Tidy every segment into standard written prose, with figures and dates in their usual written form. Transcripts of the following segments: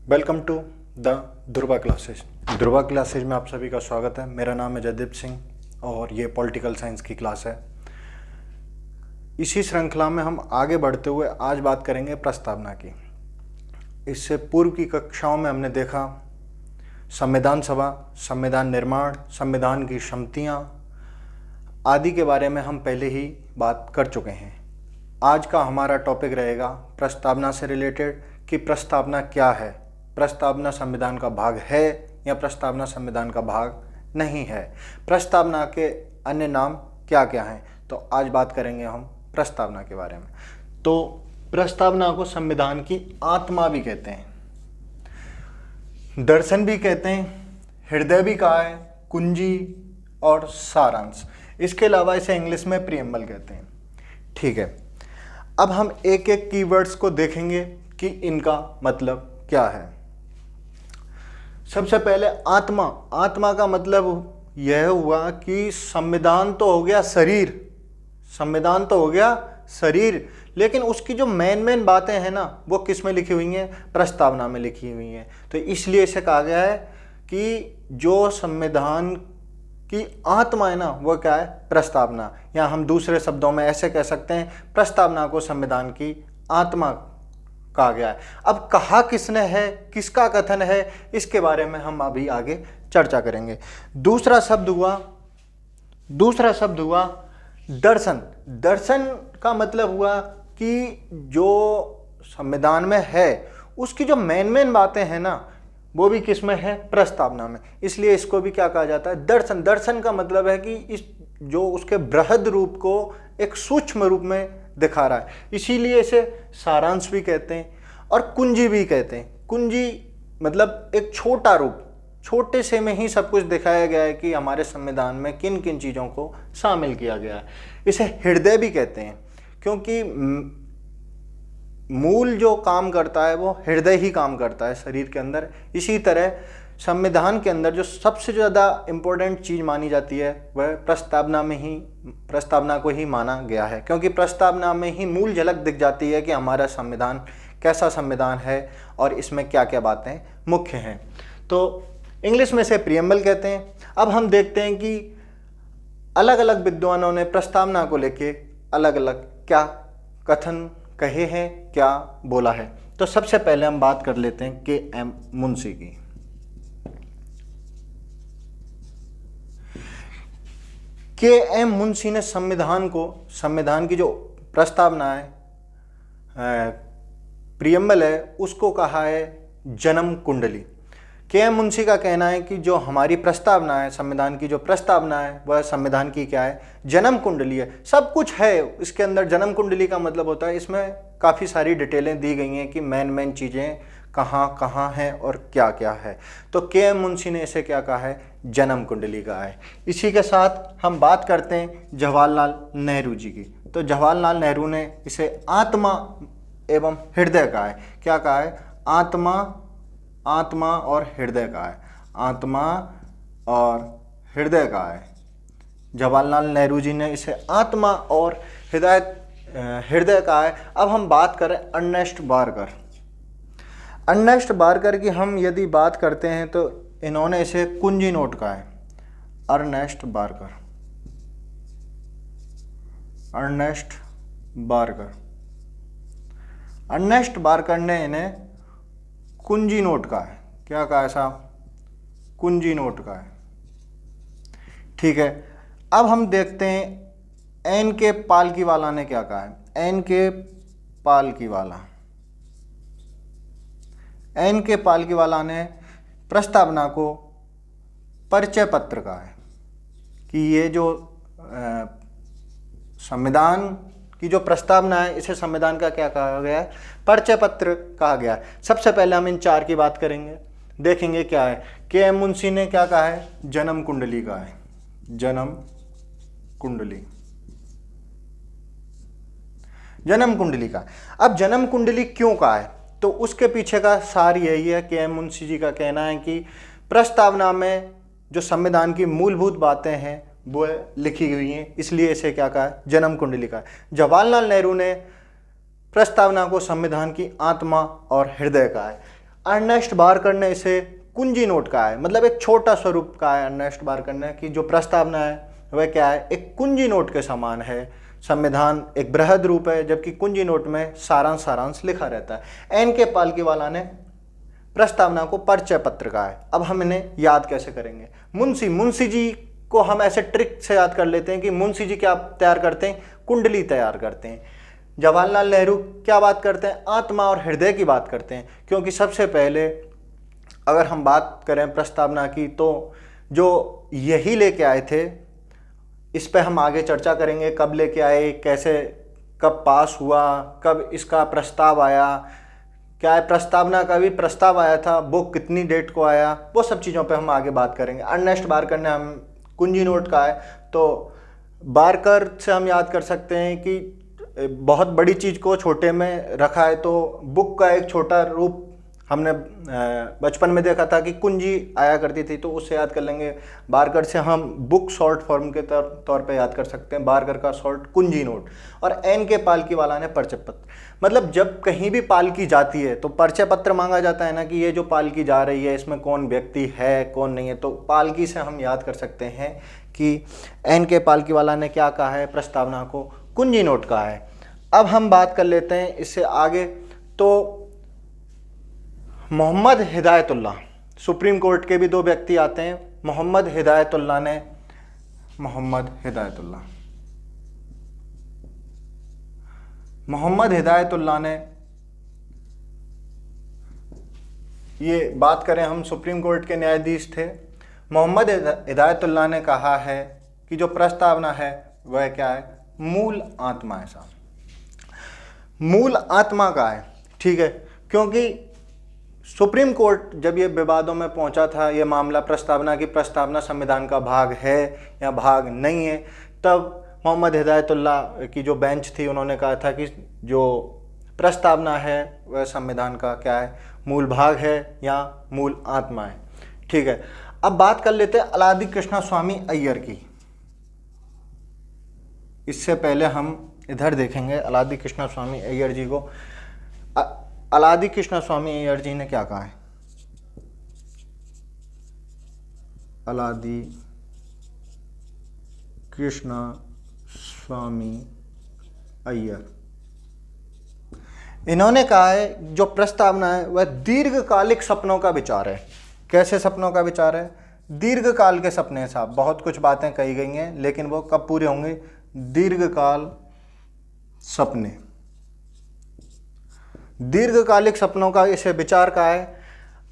Welcome to the Dhruva classes. Dhruva classes में आप सभी का स्वागत है। मेरा नाम है जयदीप सिंह और ये पॉलिटिकल साइंस की क्लास है। इसी श्रृंखला में हम आगे बढ़ते हुए आज बात करेंगे प्रस्तावना की। इससे पूर्व की कक्षाओं में हमने देखा संविधान सभा, संविधान निर्माण, संविधान की क्षमतियाँ आदि के बारे में हम पहले ही बात कर चुके हैं। आज का हमारा टॉपिक रहेगा प्रस्तावना से रिलेटेड कि प्रस्तावना क्या है, प्रस्तावना संविधान का भाग है या प्रस्तावना संविधान का भाग नहीं है, प्रस्तावना के अन्य नाम क्या क्या हैं। तो आज बात करेंगे हम प्रस्तावना के बारे में। तो प्रस्तावना को संविधान की आत्मा भी कहते हैं, दर्शन भी कहते हैं, हृदय भी कहा है, कुंजी और सारांश। इसके अलावा इसे इंग्लिश में प्रीएम्बल कहते हैं। ठीक है, अब हम एक एक कीवर्ड्स को देखेंगे कि इनका मतलब क्या है। सबसे पहले आत्मा। आत्मा का मतलब यह हुआ कि संविधान तो हो गया शरीर, संविधान तो हो गया शरीर, लेकिन उसकी जो मेन बातें हैं ना वो किस में लिखी हुई हैं, प्रस्तावना में लिखी हुई हैं। तो इसलिए इसे कहा गया है कि जो संविधान की आत्मा है ना वो क्या है, प्रस्तावना। या हम दूसरे शब्दों में ऐसे कह सकते हैं, प्रस्तावना को संविधान की आत्मा कहा गया है। अब कहा किसने है, किसका कथन है, इसके बारे में हम अभी आगे चर्चा करेंगे। दूसरा शब्द हुआ दर्शन। दर्शन का मतलब हुआ कि जो संविधान में है उसकी जो मेन बातें हैं ना वो भी किसमें है, प्रस्तावना में। इसलिए इसको भी क्या कहा जाता है, दर्शन। दर्शन का मतलब है कि इस जो उसके बृहद रूप को एक सूक्ष्म रूप में दिखा रहा है, इसीलिए इसे सारांश भी कहते हैं और कुंजी भी कहते हैं। कुंजी मतलब एक छोटा रूप, छोटे से में ही सब कुछ दिखाया गया है कि हमारे संविधान में किन किन चीज़ों को शामिल किया गया है। इसे हृदय भी कहते हैं क्योंकि मूल जो काम करता है वो हृदय ही काम करता है शरीर के अंदर। इसी तरह संविधान के अंदर जो सबसे ज़्यादा इम्पोर्टेंट चीज़ मानी जाती है वह प्रस्तावना को ही माना गया है, क्योंकि प्रस्तावना में ही मूल झलक दिख जाती है कि हमारा संविधान कैसा संविधान है और इसमें क्या क्या बातें मुख्य हैं। तो इंग्लिश में से प्रीएम्बल कहते हैं। अब हम देखते हैं कि अलग अलग विद्वानों ने प्रस्तावना को लेके अलग अलग क्या कथन कहे हैं, क्या बोला है। तो सबसे पहले हम बात कर लेते हैं के.एम. मुंशी की। के.एम. मुंशी ने संविधान की जो प्रस्तावना है, प्रीएम्बल है, उसको कहा है जन्म कुंडली। के.एम. मुंशी का कहना है कि जो हमारी प्रस्तावना है, संविधान की जो प्रस्तावना है वह संविधान की क्या है, जन्म कुंडली है। सब कुछ है इसके अंदर। जन्म कुंडली का मतलब होता है इसमें काफ़ी सारी डिटेलें दी गई हैं कि मेन चीज़ें कहाँ कहाँ हैं और क्या क्या है। तो के.एम. मुंशी ने इसे क्या कहा है, जन्म कुंडली कहा है। इसी के साथ हम बात करते हैं जवाहरलाल नेहरू जी की। तो जवाहरलाल नेहरू ने इसे आत्मा एवं हृदय कहा है। क्या कहा है, आत्मा और हृदय का है, आत्मा और हृदय का है। जवाहरलाल नेहरू जी ने इसे आत्मा और हृदय का है। अब हम बात करें अर्नेस्ट बारकर की। हम यदि बात करते हैं तो इन्होंने इसे कुंजी नोट का है। अर्नेस्ट बारकर ने इन्हें कुंजी नोट का है। क्या कहा है साहब, कुंजी नोट का है। ठीक है, अब हम देखते हैं एन.के. पालकीवाला ने क्या कहा है। एन.के. पालकीवाला ने प्रस्तावना को परिचय पत्र कहा है कि ये जो संविधान की जो प्रस्तावना है इसे संविधान का क्या कहा गया है, परिचय पत्र कहा गया है। सबसे पहले हम इन चार की बात करेंगे, देखेंगे क्या है। के.एम. मुंशी ने क्या कहा है, जन्म कुंडली का है, जन्म कुंडली का। अब जन्म कुंडली क्यों कहा है, तो उसके पीछे का सार यही है। के.एम. मुंशी जी का कहना है कि प्रस्तावना में जो संविधान की मूलभूत बातें हैं वो लिखी हुई हैं, इसलिए इसे क्या कहा है, जन्म कुंडली का। जवाहरलाल नेहरू ने प्रस्तावना को संविधान की आत्मा और हृदय कहा है। अर्नेस्ट बारकर ने इसे कुंजी नोट कहा है, मतलब एक छोटा स्वरूप का है अर्नेस्ट बारकर ने कि जो प्रस्तावना है वह क्या है, एक कुंजी नोट के समान है। संविधान एक बृहद रूप है, जबकि कुंजी नोट में सारांश लिखा रहता है। एन के पालकीवाला ने प्रस्तावना को परिचय पत्र कहा है। अब हम इन्हें याद कैसे करेंगे? मुंशी जी को हम ऐसे ट्रिक से याद कर लेते हैं कि मुंशी जी क्या तैयार करते हैं? कुंडली तैयार करते हैं। जवाहरलाल नेहरू क्या बात करते हैं? आत्मा और हृदय की बात करते हैं। क्योंकि सबसे पहले अगर हम बात करें प्रस्तावना की, तो जो यही लेके आए थे, इस पे हम आगे चर्चा करेंगे, कब लेके आए, कैसे, कब पास हुआ, कब इसका प्रस्ताव आया, क्या है प्रस्तावना का भी प्रस्ताव आया था, वो कितनी डेट को आया, वो सब चीज़ों पे हम आगे बात करेंगे। अर्नेस्ट बारकर ने हम कुंजी नोट का है, तो बारकर से हम याद कर सकते हैं कि बहुत बड़ी चीज़ को छोटे में रखा है, तो बुक का एक छोटा रूप हमने बचपन में देखा था कि कुंजी आया करती थी, तो उससे याद कर लेंगे। बारकर से हम बुक शॉर्ट फॉर्म के तौर पे याद कर सकते हैं, बारकर का शॉर्ट कुंजी नोट। और एन के पालकीवाला ने परिचय पत्र, मतलब जब कहीं भी पालकी जाती है तो परिचय पत्र मांगा जाता है ना, कि ये जो पालकी जा रही है इसमें कौन व्यक्ति है कौन नहीं है। तो पालकी से हम याद कर सकते हैं कि एन के पालकीवाला ने क्या कहा है, प्रस्तावना को कुंजी नोट कहा है। अब हम बात कर लेते हैं इससे आगे। तो मोहम्मद हिदायतुल्लाह, सुप्रीम कोर्ट के भी दो व्यक्ति आते हैं। मोहम्मद हिदायतुल्लाह ने ये बात करें, हम सुप्रीम कोर्ट के न्यायाधीश थे। मोहम्मद हिदायतुल्लाह ने कहा है कि जो प्रस्तावना है वह क्या है, मूल आत्मा है। साहब मूल आत्मा का है, ठीक है। क्योंकि सुप्रीम कोर्ट जब ये विवादों में पहुंचा था, ये मामला प्रस्तावना की, प्रस्तावना संविधान का भाग है या भाग नहीं है, तब मोहम्मद हिदायतुल्लाह की जो बेंच थी उन्होंने कहा था कि जो प्रस्तावना है वह संविधान का क्या है, मूल भाग है या मूल आत्मा है, ठीक है। अब बात कर लेते हैं अलादी कृष्णा स्वामी अय्यर की। इससे पहले हम इधर देखेंगे अलादी कृष्णा स्वामी अय्यर जी को। अलादी कृष्णा स्वामी अय्यर जी ने क्या कहा है? अलादी कृष्णा स्वामी अय्यर, इन्होंने कहा है जो प्रस्तावना है वह दीर्घकालिक सपनों का विचार है। कैसे सपनों का विचार है? दीर्घकाल के सपने। साहब बहुत कुछ बातें कही गई हैं, लेकिन वो कब पूरे होंगे? दीर्घकाल सपने, दीर्घकालिक सपनों का इसे विचार का है।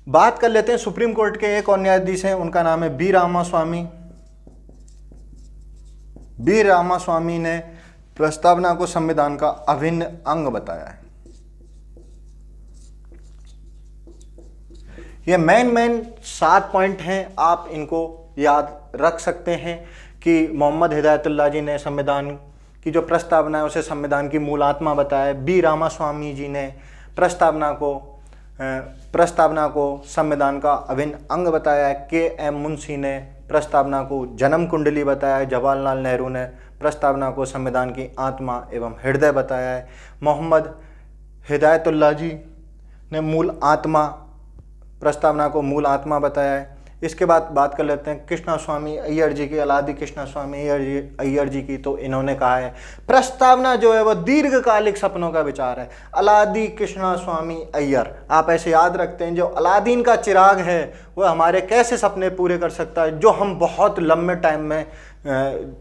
बात कर लेते हैं सुप्रीम कोर्ट के एक और न्यायाधीश हैं, उनका नाम है बी रामास्वामी। बी रामास्वामी ने प्रस्तावना को संविधान का अभिन्न अंग बताया है। ये मेन 7 पॉइंट हैं, आप इनको याद रख सकते हैं कि मोहम्मद हिदायतुल्लाह जी ने संविधान की जो प्रस्तावना है उसे संविधान की मूल आत्मा बताया। बी रामास्वामी जी ने प्रस्तावना को संविधान का अभिन्न अंग बताया है। के एम मुंशी ने प्रस्तावना को जन्म कुंडली बताया है। जवाहरलाल नेहरू ने प्रस्तावना को संविधान की आत्मा एवं हृदय बताया है। मोहम्मद हिदायतुल्लाह जी ने प्रस्तावना को मूल आत्मा बताया है। इसके बाद बात कर लेते हैं कृष्णा स्वामी अय्यर जी की, अलादी कृष्णा स्वामी अय्यर जी की। तो इन्होंने कहा है प्रस्तावना जो है वह दीर्घकालिक सपनों का विचार है। अलादी कृष्णा स्वामी अय्यर, आप ऐसे याद रखते हैं, जो अलादीन का चिराग है वह हमारे कैसे सपने पूरे कर सकता है, जो हम बहुत लंबे टाइम में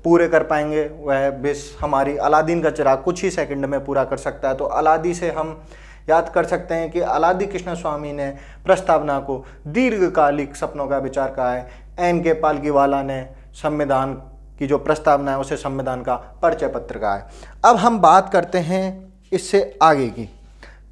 पूरे कर पाएंगे, वह बस हमारी अलादीन का चिराग कुछ ही सेकंड में पूरा कर सकता है। तो अलादी से हम याद कर सकते हैं कि अलादी कृष्ण स्वामी ने प्रस्तावना को दीर्घकालिक सपनों का विचार कहा है। एन के पालकीवाला ने संविधान की जो प्रस्तावना है उसे संविधान का परिचय पत्र कहा है। अब हम बात करते हैं इससे आगे की।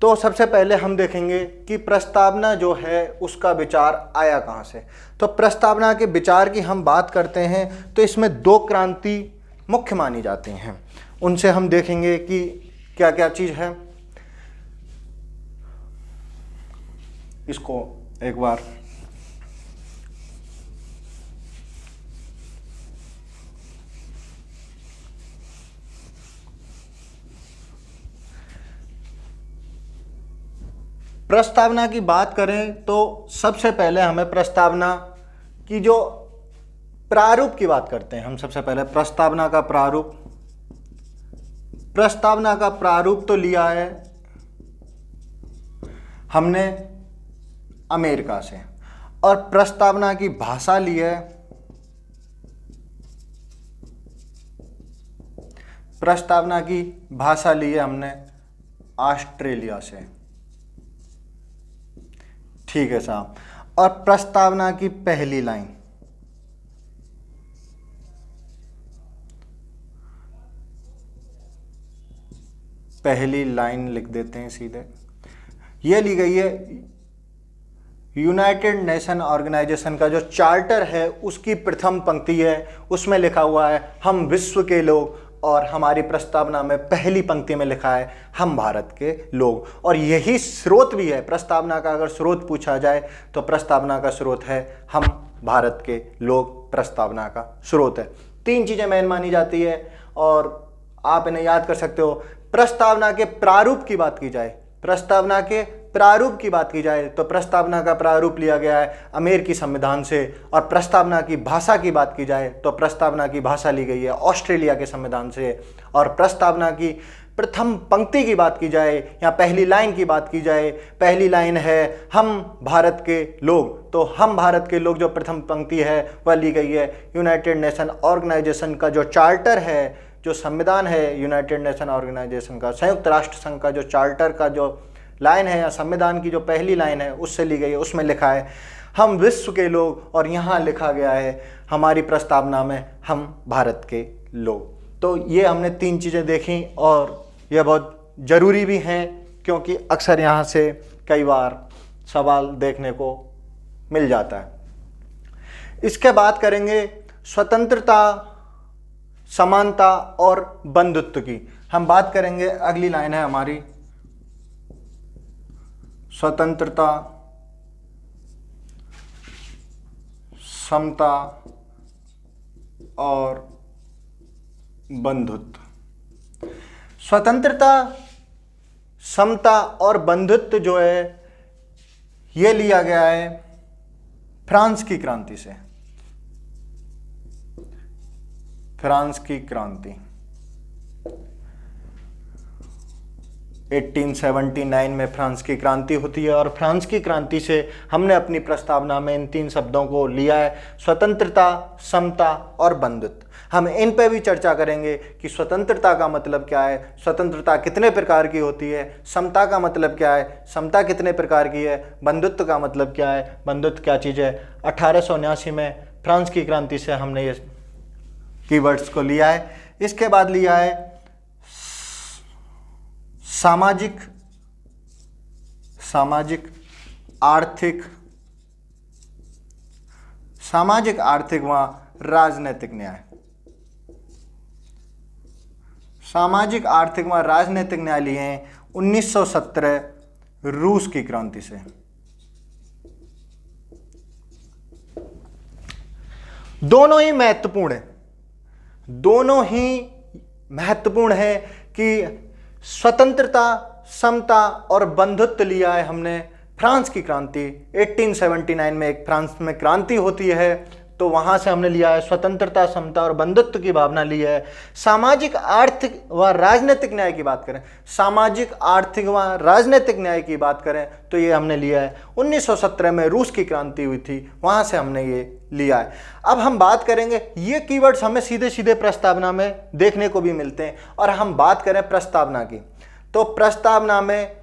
तो सबसे पहले हम देखेंगे कि प्रस्तावना जो है उसका विचार आया कहाँ से। तो प्रस्तावना के विचार की हम बात करते हैं तो इसमें 2 क्रांति मुख्य मानी जाती हैं, उनसे हम देखेंगे कि क्या क्या चीज़ है। इसको एक बार प्रस्तावना की बात करें तो सबसे पहले हमें प्रस्तावना की जो प्रारूप की बात करते हैं। हम सबसे पहले प्रस्तावना का प्रारूप तो लिया है हमने अमेरिका से, और प्रस्तावना की भाषा ली है हमने ऑस्ट्रेलिया से। ठीक है साहब। और प्रस्तावना की पहली लाइन लिख देते हैं सीधे। यह ली गई है यूनाइटेड नेशन ऑर्गेनाइजेशन का जो चार्टर है उसकी प्रथम पंक्ति है, उसमें लिखा हुआ है हम विश्व के लोग, और हमारी प्रस्तावना में पहली पंक्ति में लिखा है हम भारत के लोग। और यही स्रोत भी है प्रस्तावना का। अगर स्रोत पूछा जाए तो प्रस्तावना का स्रोत है हम भारत के लोग, प्रस्तावना का स्रोत है। 3 चीजें मेन मानी जाती है और आप इन्हें याद कर सकते हो। प्रस्तावना के प्रारूप की बात की जाए तो प्रस्तावना का प्रारूप लिया गया है अमेरिकी संविधान से, और प्रस्तावना की भाषा की बात की जाए तो प्रस्तावना की भाषा ली गई है ऑस्ट्रेलिया के संविधान से। और प्रस्तावना की प्रथम पंक्ति की बात की जाए या पहली लाइन की बात की जाए, पहली लाइन है हम भारत के लोग, तो हम भारत के लोग जो प्रथम पंक्ति है वह ली गई है यूनाइटेड नेशन ऑर्गेनाइजेशन का जो चार्टर है, जो संविधान है यूनाइटेड नेशन ऑर्गेनाइजेशन का, संयुक्त राष्ट्र संघ का जो चार्टर का जो लाइन है या संविधान की जो पहली लाइन है उससे ली गई है। उसमें लिखा है हम विश्व के लोग, और यहाँ लिखा गया है हमारी प्रस्तावना में हम भारत के लोग। तो ये हमने 3 चीज़ें देखी और ये बहुत ज़रूरी भी हैं, क्योंकि अक्सर यहाँ से कई बार सवाल देखने को मिल जाता है। इसके बाद करेंगे स्वतंत्रता, समानता और बंधुत्व की। हम बात करेंगे, अगली लाइन है हमारी स्वतंत्रता, समता और बंधुत्व। स्वतंत्रता, समता और बंधुत्व जो है ये लिया गया है फ्रांस की क्रांति से। फ्रांस की क्रांति 1879 में फ्रांस की क्रांति होती है, और फ्रांस की क्रांति से हमने अपनी प्रस्तावना में इन 3 शब्दों को लिया है, स्वतंत्रता, समता और बंधुत्व। हम इन पे भी चर्चा करेंगे कि स्वतंत्रता का मतलब क्या है, स्वतंत्रता कितने प्रकार की होती है, समता का मतलब क्या है, समता कितने प्रकार की है, बंधुत्व का मतलब क्या है, बंधुत्व क्या चीज़ है। 1879 में फ्रांस की क्रांति से हमने ये कीवर्ड्स को लिया है। इसके बाद लिया है सामाजिक, आर्थिक व राजनीतिक न्याय। सामाजिक, आर्थिक व राजनीतिक न्याय लिए हैं 1917 रूस की क्रांति से। दोनों ही महत्वपूर्ण है कि स्वतंत्रता, समता और बंधुत्व लिया है हमने फ्रांस की क्रांति 1879 में। एक फ्रांस में क्रांति होती है तो वहां से हमने लिया है स्वतंत्रता, समता और बंधुत्व की भावना ली है। सामाजिक, आर्थिक व राजनीतिक न्याय की बात करें, सामाजिक, आर्थिक व राजनीतिक न्याय की बात करें तो ये हमने लिया है 1917 में रूस की क्रांति हुई थी, वहां से हमने ये लिया है। अब हम बात करेंगे, ये कीवर्ड्स हमें सीधे सीधे प्रस्तावना में देखने को भी मिलते हैं। और हम बात करें प्रस्तावना की, तो प्रस्तावना में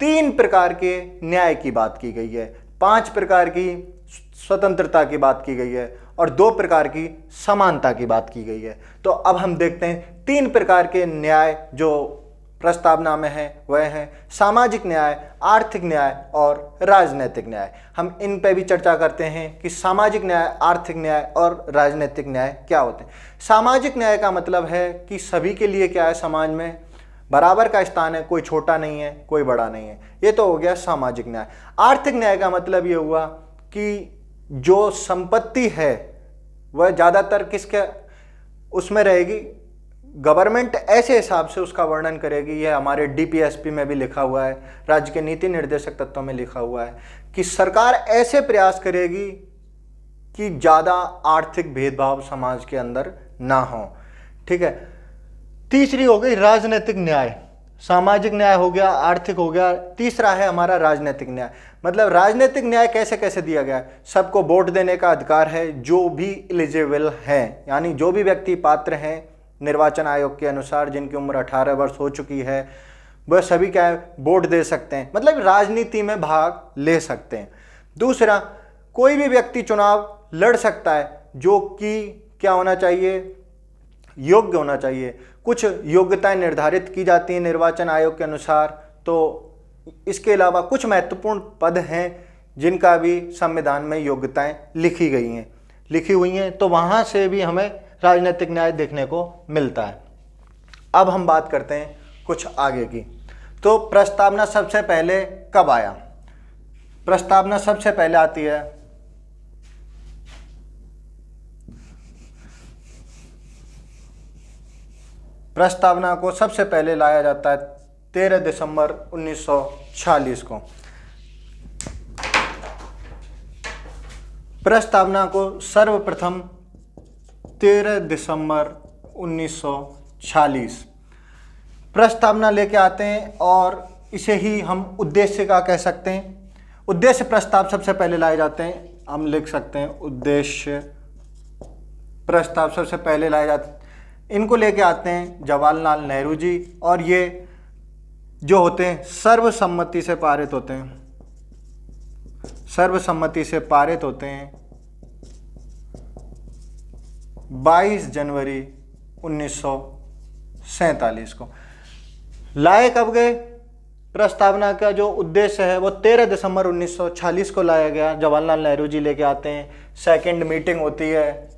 3 प्रकार के न्याय की बात की गई है, 5 प्रकार की स्वतंत्रता की बात की गई है और 2 प्रकार की समानता की बात की गई है। तो अब हम देखते हैं 3 प्रकार के न्याय जो प्रस्तावना में है, वह हैं सामाजिक न्याय, आर्थिक न्याय और राजनीतिक न्याय। हम इन पे भी चर्चा करते हैं कि सामाजिक न्याय, आर्थिक न्याय और राजनीतिक न्याय क्या होते हैं। सामाजिक न्याय का मतलब है कि सभी के लिए क्या है, समाज में बराबर का स्थान है, कोई छोटा नहीं है, कोई बड़ा नहीं है, ये तो हो गया सामाजिक न्याय। आर्थिक न्याय का मतलब ये हुआ कि जो संपत्ति है वह ज़्यादातर किसके उसमें रहेगी, गवर्नमेंट ऐसे हिसाब से उसका वर्णन करेगी, यह हमारे डीपीएसपी में भी लिखा हुआ है, राज्य के नीति निर्देशक तत्वों में लिखा हुआ है कि सरकार ऐसे प्रयास करेगी कि ज़्यादा आर्थिक भेदभाव समाज के अंदर ना हो। ठीक है। तीसरी हो गई राजनीतिक न्याय। सामाजिक न्याय हो गया, आर्थिक हो गया, तीसरा है हमारा राजनीतिक न्याय। मतलब राजनीतिक न्याय कैसे कैसे दिया गया है, सबको वोट देने का अधिकार है जो भी एलिजिबल हैं, यानी जो भी व्यक्ति पात्र हैं निर्वाचन आयोग के अनुसार, जिनकी उम्र 18 वर्ष हो चुकी है, वह सभी क्या है वोट दे सकते हैं, मतलब राजनीति में भाग ले सकते हैं। दूसरा, कोई भी व्यक्ति चुनाव लड़ सकता है, जो कि क्या होना चाहिए, योग्य होना चाहिए। कुछ योग्यताएं निर्धारित की जाती हैं निर्वाचन आयोग के अनुसार। तो इसके अलावा कुछ महत्वपूर्ण पद हैं जिनका भी संविधान में योग्यताएं लिखी हुई हैं, तो वहाँ से भी हमें राजनीतिक न्याय देखने को मिलता है। अब हम बात करते हैं कुछ आगे की। तो प्रस्तावना सबसे पहले कब आया? प्रस्तावना सबसे पहले आती है प्रस्तावना को सबसे पहले लाया जाता है 13 दिसंबर 1946 को। प्रस्तावना को सर्वप्रथम 13 दिसंबर 1946 प्रस्तावना लेके आते हैं, और इसे ही हम उद्देश्य का कह सकते हैं। उद्देश्य प्रस्ताव सबसे पहले लाए जाते हैं, हम लिख सकते हैं उद्देश्य प्रस्ताव सबसे पहले लाए जाते हैं। इनको लेके आते हैं जवाहरलाल नेहरू जी, और ये जो होते हैं सर्वसम्मति से पारित होते हैं, सर्वसम्मति से पारित होते हैं 22 जनवरी 1947 को। लाए कब गए? प्रस्तावना का जो उद्देश्य है वो 13 दिसंबर 1946 को लाया गया। जवाहरलाल नेहरू जी लेके आते हैं, सेकंड मीटिंग होती है,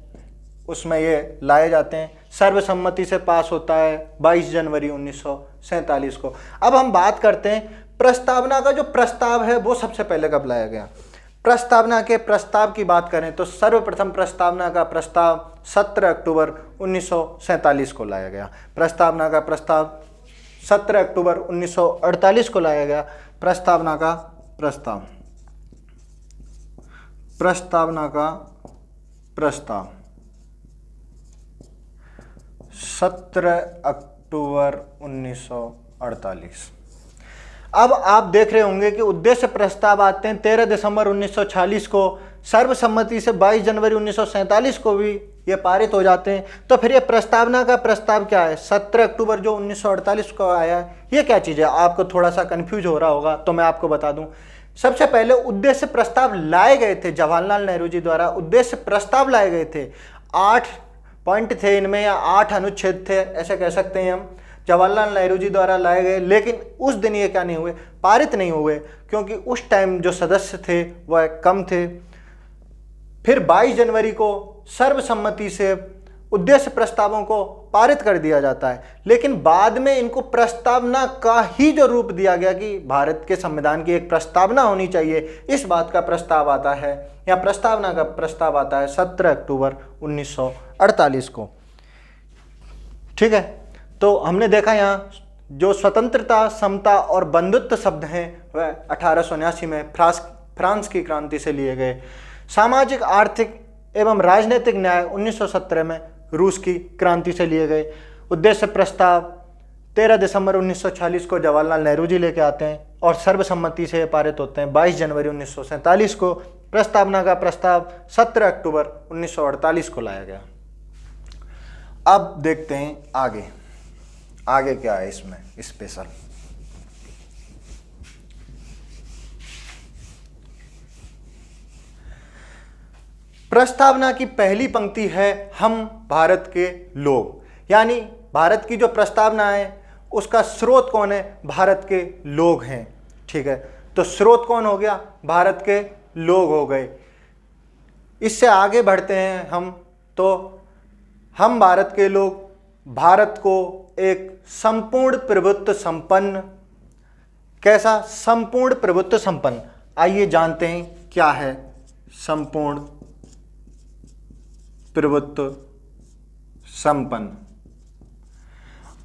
उसमें ये लाए जाते हैं, सर्वसम्मति से पास होता है 22 जनवरी 1947 को। अब हम बात करते हैं प्रस्तावना का जो प्रस्ताव है वो सबसे पहले कब लाया गया। प्रस्तावना के प्रस्ताव की बात करें तो सर्वप्रथम प्रस्तावना का प्रस्ताव 17 अक्टूबर 1947 को लाया गया। प्रस्तावना का प्रस्ताव 17 अक्टूबर 1948 को लाया गया। प्रस्तावना का प्रस्ताव 17 अक्टूबर 1948। अब आप देख रहे होंगे कि उद्देश्य प्रस्ताव आते हैं 13 दिसंबर 1946 को, सर्वसम्मति से 22 जनवरी 1947 को भी ये पारित हो जाते हैं। तो फिर ये प्रस्तावना का प्रस्ताव क्या है? 17 अक्टूबर जो 1948 को आया है, ये क्या चीज़ है? आपको थोड़ा सा कन्फ्यूज हो रहा होगा, तो मैं आपको बता दूं। सबसे पहले उद्देश्य प्रस्ताव लाए गए थे जवाहरलाल नेहरू जी द्वारा, उद्देश्य प्रस्ताव लाए गए थे। 8 पॉइंट थे इनमें, या 8 अनुच्छेद थे, ऐसे कह सकते हैं हम, जवाहरलाल नेहरू जी द्वारा लाए गए। लेकिन उस दिन ये क्या नहीं हुए, पारित नहीं हुए, क्योंकि उस टाइम जो सदस्य थे वह कम थे। फिर 22 जनवरी को सर्वसम्मति से उद्देश्य प्रस्तावों को पारित कर दिया जाता है, लेकिन बाद में इनको प्रस्तावना का ही जो रूप दिया गया कि भारत के संविधान की एक प्रस्तावना होनी चाहिए, इस बात का प्रस्ताव आता है, या प्रस्तावना का प्रस्ताव आता है 17 अक्टूबर 1948 को। ठीक है। तो हमने देखा यहाँ जो स्वतंत्रता, समता और बंधुत्व शब्द हैं वह 1879 में फ्रांस की क्रांति से लिए गए। सामाजिक, आर्थिक एवं राजनीतिक न्याय 1917 में रूस की क्रांति से लिए गए। उद्देश्य प्रस्ताव 13 दिसंबर 1946 को जवाहरलाल नेहरू जी लेके आते हैं, और सर्वसम्मति से पारित होते हैं 22 जनवरी 1947 को। प्रस्तावना का प्रस्ताव 17 अक्टूबर 1948 को लाया गया। अब देखते हैं आगे क्या है इसमें स्पेशल। प्रस्तावना की पहली पंक्ति है हम भारत के लोग, यानी भारत की जो प्रस्तावना है उसका स्रोत कौन है? भारत के लोग हैं। ठीक है। तो स्रोत कौन हो गया? भारत के लोग हो गए। इससे आगे बढ़ते हैं हम, तो हम भारत के लोग भारत को एक संपूर्ण प्रभुत्व संपन्न, कैसा? संपूर्ण प्रभुत्व संपन्न। आइए जानते हैं क्या है संपूर्ण प्रभुत्व संपन्न।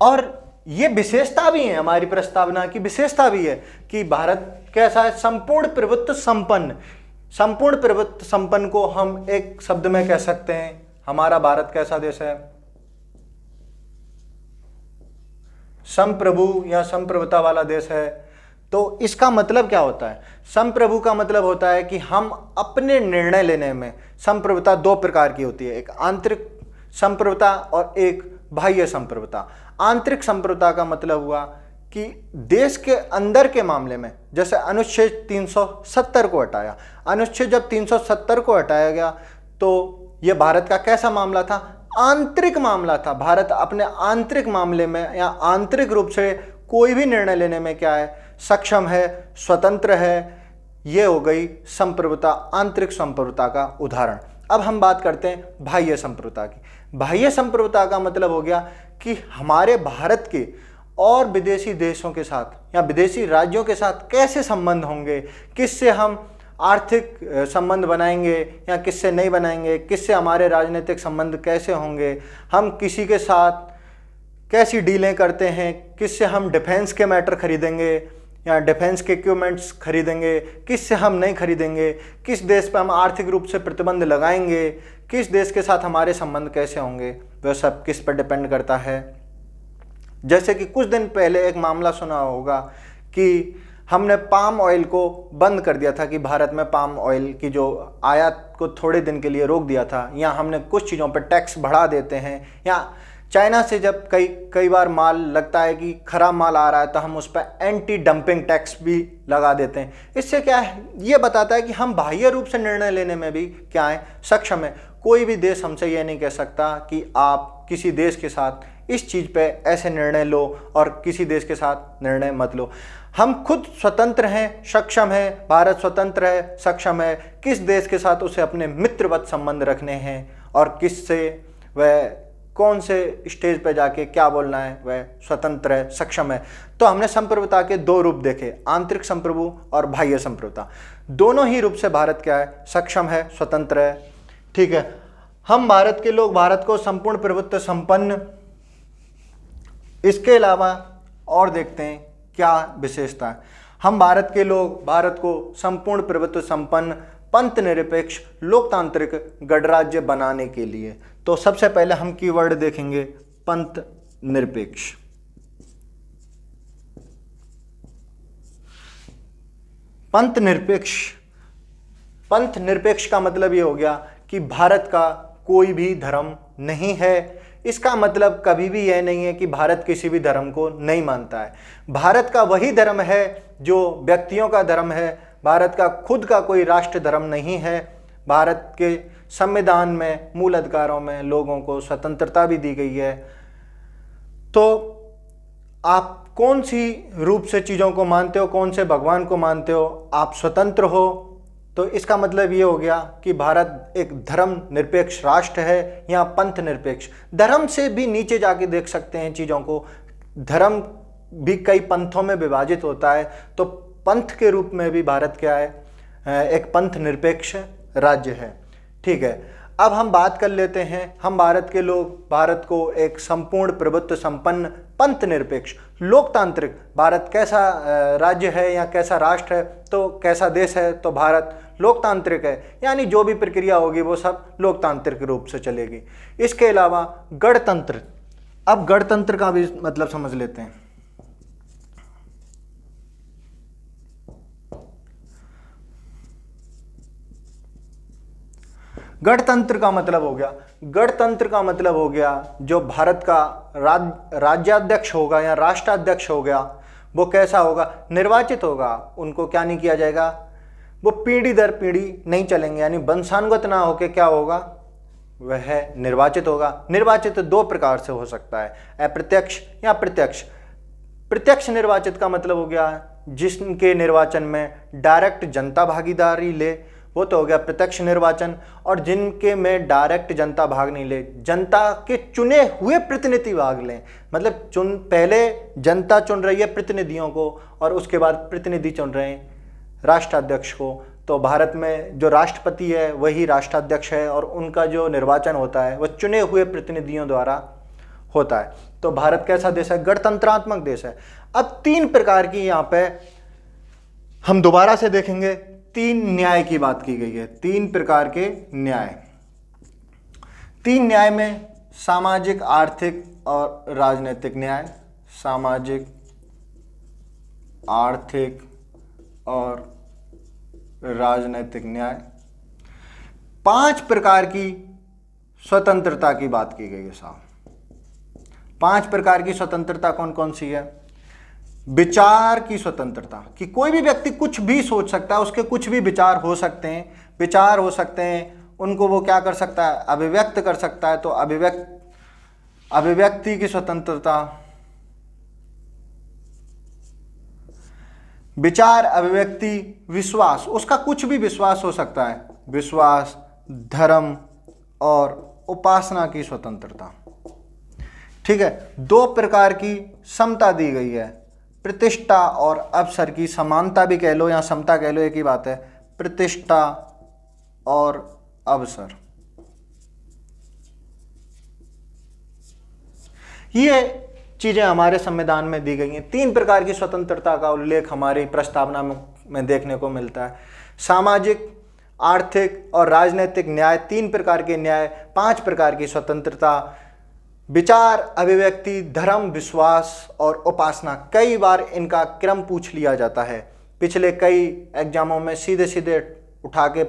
और ये विशेषता भी है, हमारी प्रस्तावना की विशेषता भी है कि भारत कैसा है, संपूर्ण प्रभुत्व संपन्न। संपूर्ण प्रभुत्व संपन्न को हम एक शब्द में कह सकते हैं, हमारा भारत कैसा देश है, संप्रभु या संप्रभुता वाला देश है। तो इसका मतलब क्या होता है, संप्रभु का मतलब होता है कि हम अपने निर्णय लेने में, संप्रभुता दो प्रकार की होती है, एक आंतरिक संप्रभुता और एक बाह्य संप्रभुता। आंतरिक संप्रभुता का मतलब हुआ कि देश के अंदर के मामले में, जैसे अनुच्छेद 370 को हटाया, अनुच्छेद जब 370 को हटाया गया तो यह भारत का कैसा मामला था, आंतरिक मामला था। भारत अपने आंतरिक मामले में या आंतरिक रूप से कोई भी निर्णय लेने में क्या है, सक्षम है, स्वतंत्र है। यह हो गई संप्रभुता, आंतरिक संप्रभुता का उदाहरण। अब हम बात करते हैं बाह्य संप्रभुता की। बाह्य संप्रभुता का मतलब हो गया कि हमारे भारत के और विदेशी देशों के साथ या विदेशी राज्यों के साथ कैसे संबंध होंगे, किससे हम आर्थिक संबंध बनाएंगे या किससे नहीं बनाएंगे, किससे हमारे राजनीतिक संबंध कैसे होंगे, हम किसी के साथ कैसी डीलें करते हैं, किससे हम डिफेंस के मैटर खरीदेंगे या डिफेंस के इक्विपमेंट्स खरीदेंगे, किससे हम नहीं खरीदेंगे, किस देश पर हम आर्थिक रूप से प्रतिबंध लगाएंगे, किस देश के साथ हमारे संबंध कैसे होंगे, वह सब किस पर डिपेंड करता है। जैसे कि कुछ दिन पहले एक मामला सुना होगा कि हमने पाम ऑयल को बंद कर दिया था, कि भारत में पाम ऑयल की जो आयात को थोड़े दिन के लिए रोक दिया था, या हमने कुछ चीज़ों पर टैक्स बढ़ा देते हैं, या चाइना से जब कई बार माल लगता है कि खराब माल आ रहा है तो हम उस पर एंटी डंपिंग टैक्स भी लगा देते हैं। इससे क्या है, ये बताता है कि हम बाह्य रूप से निर्णय लेने में भी क्या है, सक्षम है। कोई भी देश हमसे ये नहीं कह सकता कि आप किसी देश के साथ इस चीज़ पे ऐसे निर्णय लो और किसी देश के साथ निर्णय मत लो। हम खुद स्वतंत्र हैं, सक्षम है, भारत स्वतंत्र है, सक्षम है किस देश के साथ उसे अपने मित्रवत संबंध रखने हैं और किससे वह कौन से स्टेज पे जाके क्या बोलना है, वह स्वतंत्र है, सक्षम है। तो हमने संप्रभुता के दो रूप देखे, आंतरिक संप्रभु और बाह्य संप्रभुता। दोनों ही रूप से भारत क्या है, सक्षम है, स्वतंत्र है। ठीक है, हम भारत के लोग भारत को संपूर्ण प्रभुत्व संपन्न, इसके अलावा और देखते हैं क्या विशेषता है। हम भारत के लोग भारत को संपूर्ण प्रभुत्व संपन्न, पंथ निरपेक्ष, लोकतांत्रिक गणराज्य बनाने के लिए, तो सबसे पहले हम कीवर्ड देखेंगे पंथ निरपेक्ष। पंथ निरपेक्ष, पंथ निरपेक्ष का मतलब ये हो गया कि भारत का कोई भी धर्म नहीं है। इसका मतलब कभी भी यह नहीं है कि भारत किसी भी धर्म को नहीं मानता है। भारत का वही धर्म है जो व्यक्तियों का धर्म है। भारत का खुद का कोई राष्ट्र धर्म नहीं है। भारत के संविधान में, मूल अधिकारों में लोगों को स्वतंत्रता भी दी गई है। तो आप कौन सी रूप से चीज़ों को मानते हो, कौन से भगवान को मानते हो, आप स्वतंत्र हो। तो इसका मतलब ये हो गया कि भारत एक धर्म निरपेक्ष राष्ट्र है या पंथ निरपेक्ष। धर्म से भी नीचे जाके देख सकते हैं चीज़ों को। धर्म भी कई पंथों में विभाजित होता है, तो पंथ के रूप में भी भारत क्या है, एक पंथ निरपेक्ष राज्य है। ठीक है, अब हम बात कर लेते हैं, हम भारत के लोग भारत को एक संपूर्ण प्रभुत्व संपन्न, पंथ निरपेक्ष, लोकतांत्रिक, भारत कैसा राज्य है या कैसा राष्ट्र है, तो कैसा देश है, तो भारत लोकतांत्रिक है, यानी जो भी प्रक्रिया होगी वो सब लोकतांत्रिक रूप से चलेगी। इसके अलावा गणतंत्र, अब गणतंत्र का भी मतलब समझ लेते हैं। गणतंत्र का मतलब हो गया, गणतंत्र का मतलब हो गया जो भारत का राज्याध्यक्ष होगा या राष्ट्राध्यक्ष हो गया, वो कैसा होगा, निर्वाचित होगा। उनको क्या नहीं किया जाएगा, वो पीढ़ी दर पीढ़ी नहीं चलेंगे, यानी वंशानुगत ना होके क्या होगा, वह निर्वाचित होगा। निर्वाचित दो प्रकार से हो सकता है, अप्रत्यक्ष या प्रत्यक्ष। प्रत्यक्ष निर्वाचित का मतलब हो गया जिसके निर्वाचन में डायरेक्ट जनता भागीदारी ले, वो तो हो गया प्रत्यक्ष निर्वाचन। और जिनके में डायरेक्ट जनता भाग नहीं ले, जनता के चुने हुए प्रतिनिधि भाग लें, मतलब पहले जनता चुन रही है प्रतिनिधियों को और उसके बाद प्रतिनिधि चुन रहे हैं राष्ट्राध्यक्ष को। तो भारत में जो राष्ट्रपति है वही राष्ट्राध्यक्ष है और उनका जो निर्वाचन होता है वह चुने हुए प्रतिनिधियों द्वारा होता है। तो भारत कैसा देश है? गणतंत्रात्मक देश है। अब 3 प्रकार की यहां पे हम दोबारा से देखेंगे, 3 न्याय की बात की गई है। 3 प्रकार के न्याय। 3 न्याय में सामाजिक, आर्थिक और राजनीतिक न्याय, सामाजिक, आर्थिक और राजनीतिक न्याय। 5 प्रकार की स्वतंत्रता की बात की गई है साहब। 5 प्रकार की स्वतंत्रता कौन कौन सी है? विचार की स्वतंत्रता, कि कोई भी व्यक्ति कुछ भी सोच सकता है, उसके कुछ भी विचार हो सकते हैं, विचार हो सकते हैं, उनको वो क्या कर सकता है? अभिव्यक्त कर सकता है। तो अभिव्यक्ति की स्वतंत्रता, विचार, अभिव्यक्ति, विश्वास, उसका कुछ भी विश्वास हो सकता है, विश्वास, धर्म और उपासना की स्वतंत्रता। ठीक है। 2 प्रकार की समता दी गई है, प्रतिष्ठा और अवसर की। समानता भी कह लो या समता कह लो, एक ही बात है। प्रतिष्ठा और अवसर, ये चीजें हमारे संविधान में दी गई हैं। 3 प्रकार की स्वतंत्रता का उल्लेख हमारी प्रस्तावना में देखने को मिलता है। सामाजिक, आर्थिक और राजनीतिक न्याय, 3 प्रकार के न्याय, 5 प्रकार की स्वतंत्रता, विचार, अभिव्यक्ति, धर्म, विश्वास और उपासना। कई बार इनका क्रम पूछ लिया जाता है। पिछले कई एग्जामों में सीधे सीधे उठा के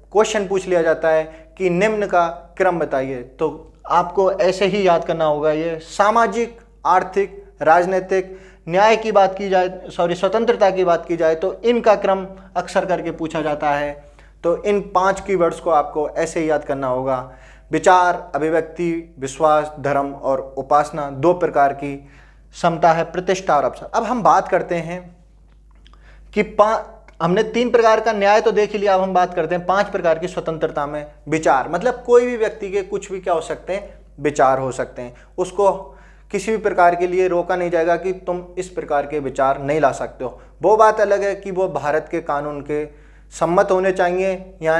क्वेश्चन पूछ लिया जाता है कि निम्न का क्रम बताइए। तो आपको ऐसे ही याद करना होगा। ये सामाजिक, आर्थिक, राजनीतिक न्याय की बात की जाए, स्वतंत्रता की बात की जाए तो इनका क्रम अक्सर करके पूछा जाता है। तो इन 5 कीवर्ड्स को आपको ऐसे ही याद करना होगा। विचार, अभिव्यक्ति, विश्वास, धर्म और उपासना। 2 प्रकार की समता है, प्रतिष्ठा और अवसर। अब हम बात करते हैं कि हमने 3 प्रकार का न्याय तो देख ही लिया। अब हम बात करते हैं 5 प्रकार की स्वतंत्रता में। विचार मतलब कोई भी व्यक्ति के कुछ भी क्या हो सकते हैं? विचार हो सकते हैं। उसको किसी भी प्रकार के लिए रोका नहीं जाएगा कि तुम इस प्रकार के विचार नहीं ला सकते हो। वो बात अलग है कि वो भारत के कानून के सम्मत होने चाहिए या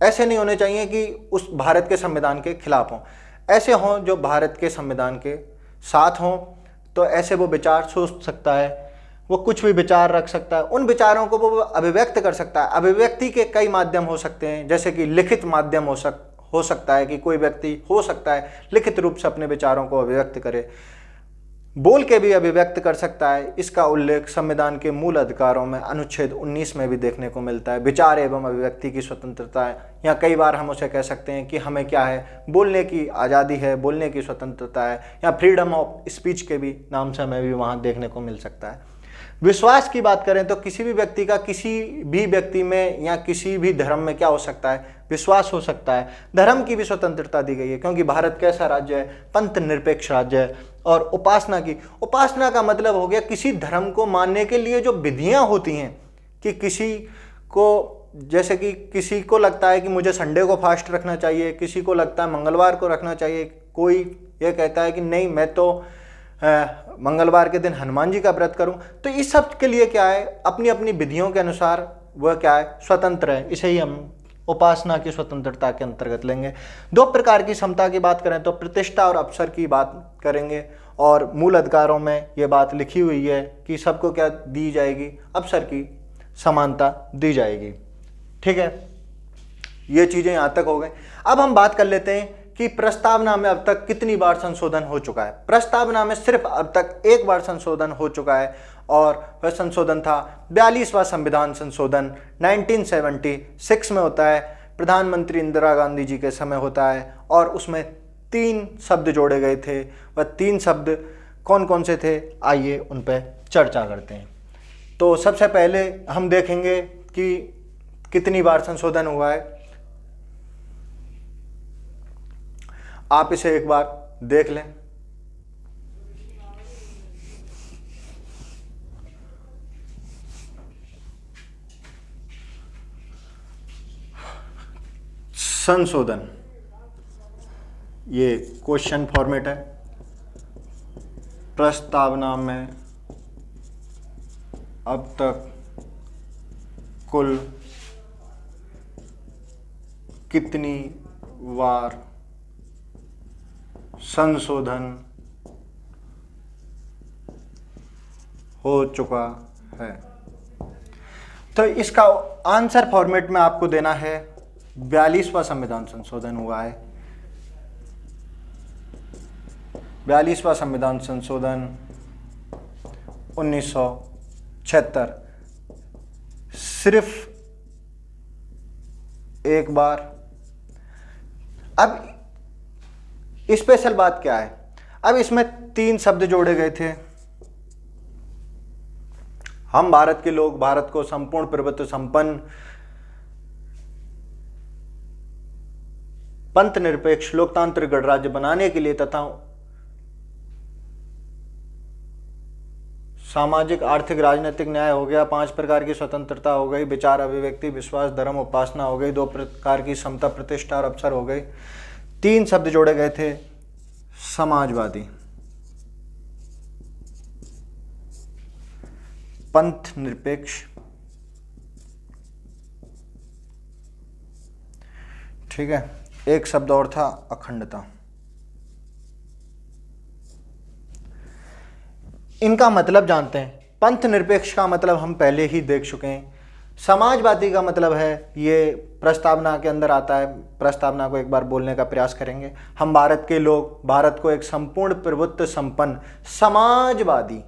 ऐसे नहीं होने चाहिए कि उस भारत के संविधान के खिलाफ हों। ऐसे हों जो भारत के संविधान के साथ हों। तो ऐसे वो विचार सोच सकता है, वो कुछ भी विचार रख सकता है, उन विचारों को वो अभिव्यक्त कर सकता है। अभिव्यक्ति के कई माध्यम हो सकते हैं, जैसे कि लिखित माध्यम हो सकता है कि कोई व्यक्ति हो सकता है लिखित रूप से अपने विचारों को अभिव्यक्त करे। बोल के भी अभिव्यक्त कर सकता है। इसका उल्लेख संविधान के मूल अधिकारों में अनुच्छेद 19 में भी देखने को मिलता है। विचार एवं अभिव्यक्ति की स्वतंत्रता है, या कई बार हम उसे कह सकते हैं कि हमें क्या है? बोलने की आज़ादी है, बोलने की स्वतंत्रता है, या फ्रीडम ऑफ स्पीच के भी नाम से हमें भी वहाँ देखने को मिल सकता है। विश्वास की बात करें तो किसी भी व्यक्ति का किसी भी व्यक्ति में या किसी भी धर्म में क्या हो सकता है? विश्वास हो सकता है। धर्म की भी स्वतंत्रता दी गई है, क्योंकि भारत कैसा राज्य है? पंथ निरपेक्ष राज्य है। और उपासना का मतलब हो गया किसी धर्म को मानने के लिए जो विधियां होती हैं, कि किसी को, जैसे कि किसी को लगता है कि मुझे संडे को फास्ट रखना चाहिए, किसी को लगता है मंगलवार को रखना चाहिए, कोई ये कहता है कि नहीं मैं तो मंगलवार के दिन हनुमान जी का व्रत करूं। तो इस सब के लिए क्या है? अपनी अपनी विधियों के अनुसार वह क्या है? स्वतंत्र है। इसे ही हम उपासना की स्वतंत्रता के अंतर्गत लेंगे। 2 प्रकार की समता की बात करें तो प्रतिष्ठा और अवसर की बात करेंगे, और मूल अधिकारों में यह बात लिखी हुई है कि सबको क्या दी जाएगी? अवसर की समानता दी जाएगी। ठीक है, ये चीजें यहां तक हो गई। अब हम बात कर लेते हैं कि प्रस्तावना में अब तक कितनी बार संशोधन हो चुका है। प्रस्तावना में सिर्फ अब तक 1 बार संशोधन हो चुका है, और वह संशोधन था 42वां संविधान संशोधन 1976 में होता है। प्रधानमंत्री इंदिरा गांधी जी के समय होता है, और उसमें 3 शब्द जोड़े गए थे। वह 3 शब्द कौन कौन से थे? आइए उन पर चर्चा करते हैं। तो सबसे पहले हम देखेंगे कि कितनी बार संशोधन हुआ है। आप इसे एक बार देख लें। संशोधन, ये क्वेश्चन फॉर्मेट है। प्रस्तावना में अब तक कुल कितनी बार संशोधन हो चुका है। तो इसका आंसर फॉर्मेट में आपको देना है 42वां संविधान संशोधन हुआ है। 42वां संविधान संशोधन 1976। सिर्फ एक बार। अब स्पेशल बात क्या है, अब इसमें 3 शब्द जोड़े गए थे। हम भारत के लोग भारत को संपूर्ण प्रभुत्व संपन्न पंथ निरपेक्ष लोकतांत्रिक गणराज्य बनाने के लिए तथा सामाजिक आर्थिक राजनीतिक न्याय हो गया, 5 प्रकार की स्वतंत्रता हो गई, विचार अभिव्यक्ति विश्वास धर्म उपासना हो गई, 2 प्रकार की समता प्रतिष्ठा और अवसर हो गई। 3 शब्द जोड़े गए थे, समाजवादी, पंथ निरपेक्ष, ठीक है, एक शब्द और था अखंडता। इनका मतलब जानते हैं। पंथ निरपेक्ष का मतलब हम पहले ही देख चुके हैं। समाजवादी का मतलब है, ये प्रस्तावना के अंदर आता है। प्रस्तावना को एक बार बोलने का प्रयास करेंगे। हम भारत के लोग भारत को एक संपूर्ण प्रभुत्व संपन्न समाजवादी,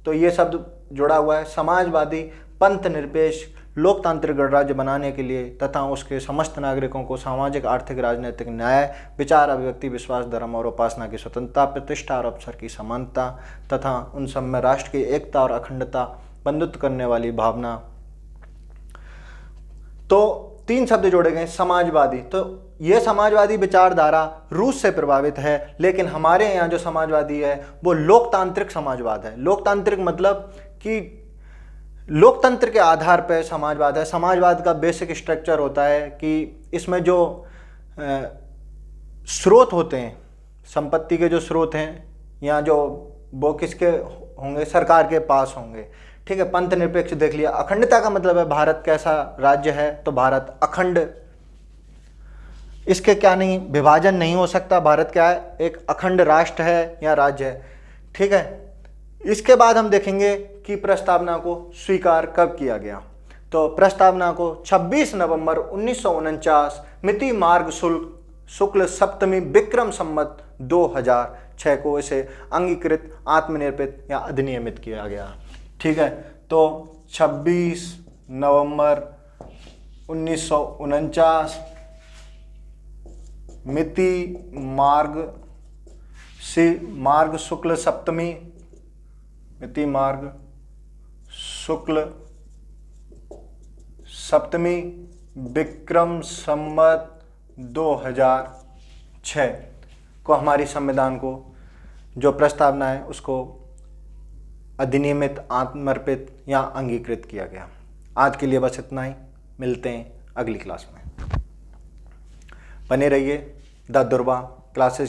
तो ये शब्द जुड़ा हुआ है। समाजवादी पंथ निरपेक्ष लोकतांत्रिक गणराज्य बनाने के लिए तथा उसके समस्त नागरिकों को सामाजिक आर्थिक राजनीतिक न्याय विचार अभिव्यक्ति विश्वास धर्म और उपासना की स्वतंत्रता प्रतिष्ठा और अवसर की समानता तथा उन सब में राष्ट्र की एकता और अखंडता बंधुत्व करने वाली भावना। तो 3 शब्द जोड़े गए, समाजवादी। तो ये समाजवादी विचारधारा रूस से प्रभावित है, लेकिन हमारे यहाँ जो समाजवादी है वो लोकतांत्रिक समाजवाद है। लोकतांत्रिक मतलब कि लोकतंत्र के आधार पर समाजवाद है। समाजवाद का बेसिक स्ट्रक्चर होता है कि इसमें जो स्रोत होते हैं, संपत्ति के जो स्रोत हैं या जो वो किसके होंगे, सरकार के पास होंगे, ठीक है। पंथ निरपेक्ष देख लिया। अखंडता का मतलब है भारत कैसा राज्य है, तो भारत अखंड, इसके क्या नहीं, विभाजन नहीं हो सकता। भारत क्या है, एक अखंड राष्ट्र है या राज्य है, ठीक है। इसके बाद हम देखेंगे कि प्रस्तावना को स्वीकार कब किया गया। तो प्रस्तावना को 26 नवंबर 1949 मिति मार्ग शुक्ल सप्तमी विक्रम संवत 2006 को इसे अंगीकृत आत्मनिर्भित या अधिनियमित किया गया, ठीक है। तो 26 नवंबर 1949 मिति मार्ग शुक्ल सप्तमी, मिति मार्ग शुक्ल सप्तमी विक्रम संवत 2006 को हमारी संविधान को जो प्रस्तावना है उसको अधिनियमित आत्मर्पित या अंगीकृत किया गया। आज के लिए बस इतना ही, मिलते हैं अगली क्लास में। बने रहिए द दुर्बा क्लासेस